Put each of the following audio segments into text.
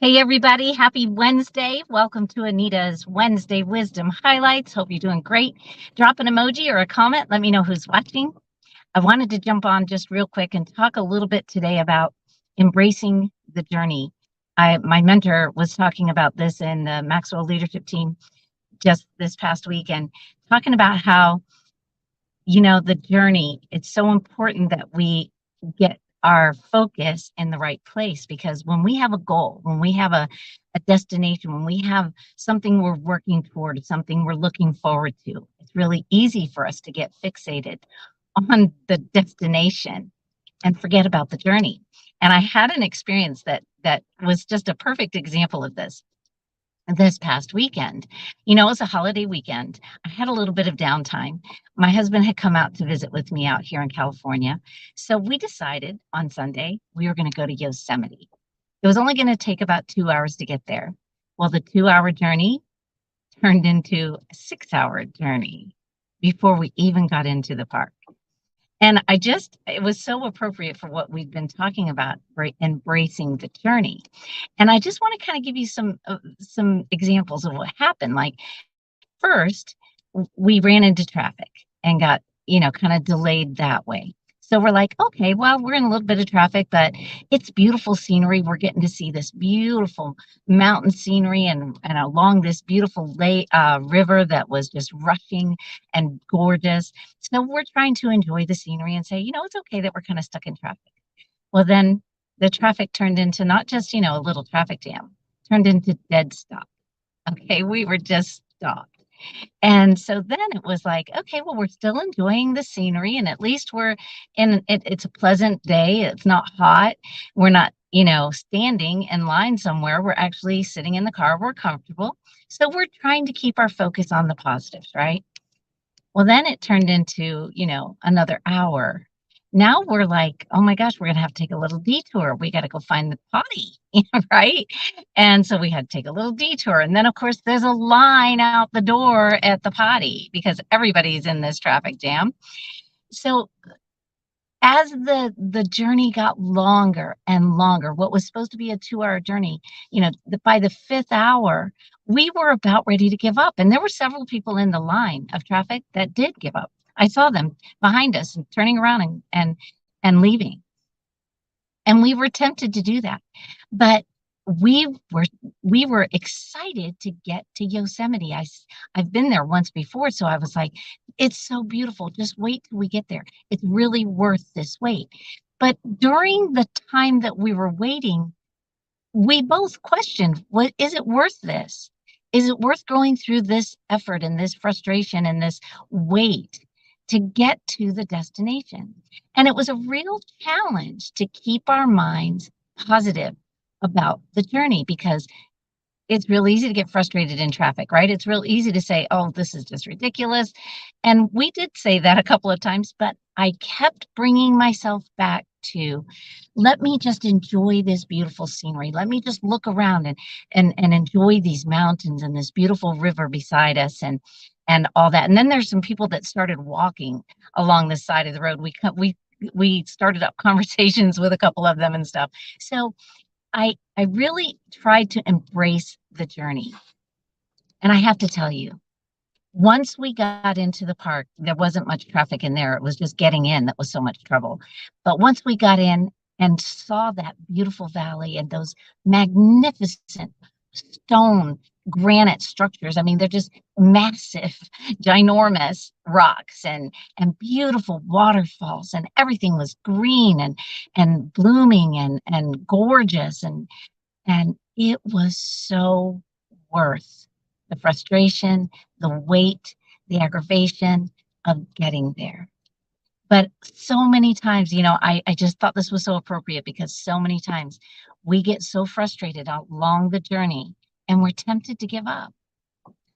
Hey, everybody. Happy Wednesday. Welcome to Anita's Wednesday Wisdom Highlights. Hope you're doing great. Drop an emoji or a comment. Let me know who's watching. I wanted to jump on just real quick and talk a little bit today about embracing the journey. My mentor was talking about this in the Maxwell leadership team just this past week and talking about how the journey, it's so important that we get our focus in the right place, because when we have a goal, when we have a destination, when we have something we're working toward, something we're looking forward to, it's really easy for us to get fixated on the destination and forget about the journey. And I had an experience that was just a perfect example of this past weekend. It was a holiday weekend. I had a little bit of downtime. My husband had come out to visit with me out here in California. So we decided on Sunday we were going to go to Yosemite. It was only going to take about 2 hours to get there. Well, the 2 hour journey turned into a 6 hour journey before we even got into the park. And it was so appropriate for what we've been talking about, right? Embracing the journey. And I just want to kind of give you some examples of what happened. Like, first, we ran into traffic and got, kind of delayed that way. So we're like, okay, well, we're in a little bit of traffic, but it's beautiful scenery. We're getting to see this beautiful mountain scenery and along this beautiful river that was just rushing and gorgeous. So we're trying to enjoy the scenery and say, it's okay that we're kind of stuck in traffic. Well, then the traffic turned into not just, a little traffic jam, turned into dead stop. Okay, we were just stopped. And so then it was like, okay, well, we're still enjoying the scenery, and at least we're it's a pleasant day. It's not hot. We're not, standing in line somewhere. We're actually sitting in the car. We're comfortable. So we're trying to keep our focus on the positives, right? Well, then it turned into, another hour. Now we're like, oh my gosh, we're going to have to take a little detour. We got to go find the potty, right? And so we had to take a little detour. And then, of course, there's a line out the door at the potty because everybody's in this traffic jam. So as the journey got longer and longer, what was supposed to be a 2 hour journey, by the fifth hour, we were about ready to give up. And there were several people in the line of traffic that did give up. I saw them behind us and turning around and leaving. And we were tempted to do that. But we were we were excited to get to Yosemite. I've been there once before, so I was like, it's so beautiful. Just wait till we get there. It's really worth this wait. But during the time that we were waiting, we both questioned, what is it worth this? Is it worth going through this effort and this frustration and this wait to get to the destination? And it was a real challenge to keep our minds positive about the journey, because it's real easy to get frustrated in traffic, right? It's real easy to say, oh, this is just ridiculous. And we did say that a couple of times, but I kept bringing myself back to, let me just enjoy this beautiful scenery. Let me just look around and enjoy these mountains and this beautiful river beside us and all that. And then there's some people that started walking along the side of the road. We started up conversations with a couple of them and stuff. So I really tried to embrace the journey. And I have to tell you, once we got into the park, there wasn't much traffic in there. It was just getting in that was so much trouble. But once we got in and saw that beautiful valley and those magnificent stone granite structures, I mean, they're just massive, ginormous rocks and beautiful waterfalls, and everything was green and blooming and gorgeous, and it was so worth the frustration, the wait, the aggravation of getting there. But so many times, I just thought this was so appropriate, because so many times we get so frustrated along the journey and we're tempted to give up.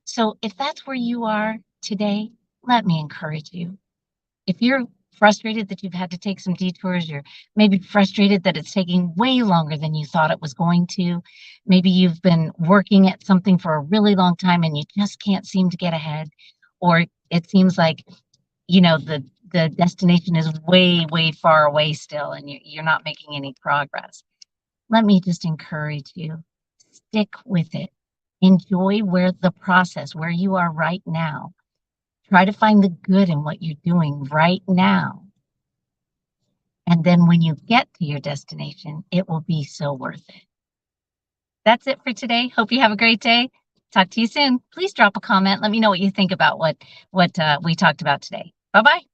So if that's where you are today, let me encourage you. If you're frustrated that you've had to take some detours, you're maybe frustrated that it's taking way longer than you thought it was going to. Maybe you've been working at something for a really long time and you just can't seem to get ahead. Or it seems like, the destination is way, way far away still, and you're not making any progress. Let me just encourage you. Stick with it. Enjoy where the process, where you are right now. Try to find the good in what you're doing right now. And then when you get to your destination, it will be so worth it. That's it for today. Hope you have a great day. Talk to you soon. Please drop a comment. Let me know what you think about what we talked about today. Bye-bye.